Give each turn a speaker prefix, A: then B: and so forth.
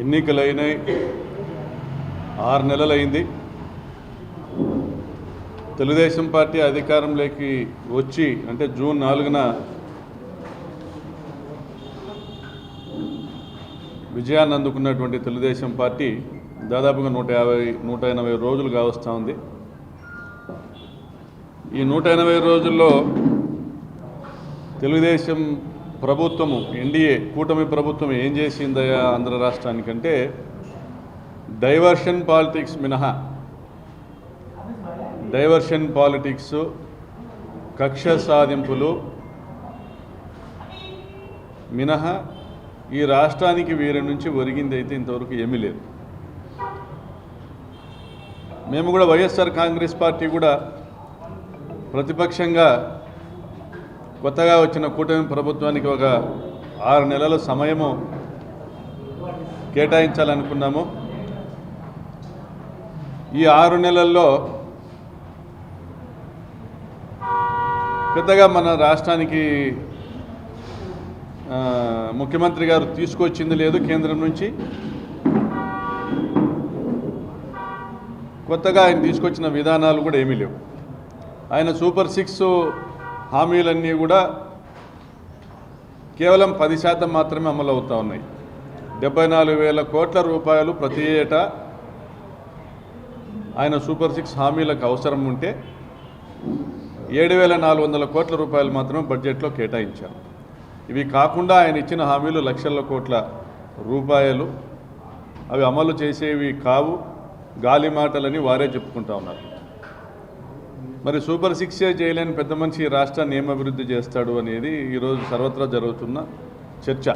A: ఎన్నికలైనాయి 6 నెలలైంది. తెలుగుదేశం పార్టీ అధికారంలోకి వచ్చి అంటే జూన్ 4న విజయాన్ని అందుకున్నటువంటి తెలుగుదేశం పార్టీ దాదాపుగా 180 రోజులు కావస్తూ ఉంది. ఈ 180 రోజుల్లో తెలుగుదేశం ప్రభుత్వము ఎన్డీఏ కూటమి ప్రభుత్వం ఏం చేసిందయా ఆంధ్ర రాష్ట్రానికంటే డైవర్షన్ పాలిటిక్స్ మినహా, డైవర్షన్ పాలిటిక్స్, కక్ష సాధింపులు మినహా ఈ రాష్ట్రానికి వీరి నుంచి ఒరిగింది అయితే ఇంతవరకు ఏమీ లేదు. మేము కూడా వైఎస్ఆర్ కాంగ్రెస్ పార్టీ కూడా ప్రతిపక్షంగా కొత్తగా వచ్చిన కూటమి ప్రభుత్వానికి ఒక 6 నెలల సమయము కేటాయించాలనుకున్నాము. ఈ 6 నెలల్లో పెద్దగా మన రాష్ట్రానికి ముఖ్యమంత్రి గారు తీసుకొచ్చింది లేదు, కేంద్రం నుంచి కొత్తగా ఆయన తీసుకొచ్చిన విధానాలు కూడా ఏమీ లేవు. ఆయన సూపర్ 6 హామీలన్నీ కూడా కేవలం 10% మాత్రమే అమలు అవుతూ ఉన్నాయి. 74,000 కోట్ల రూపాయలు ప్రతి ఏటా ఆయన సూపర్ 6 హామీలకు అవసరం ఉంటే 7,400 కోట్ల రూపాయలు మాత్రమే బడ్జెట్లో కేటాయించారు. ఇవి కాకుండా ఆయన ఇచ్చిన హామీలు లక్షల కోట్ల రూపాయలు, అవి అమలు చేసేవి కావు, గాలి మాటలని వారే చెప్పుకుంటా ఉన్నారు. మరి సూపర్ 6 చేయలేని పెద్ద మనిషి రాష్ట్రాన్ని ఏం అభివృద్ధి చేస్తాడు అనేది ఈరోజు సర్వత్రా జరుగుతున్న చర్చ.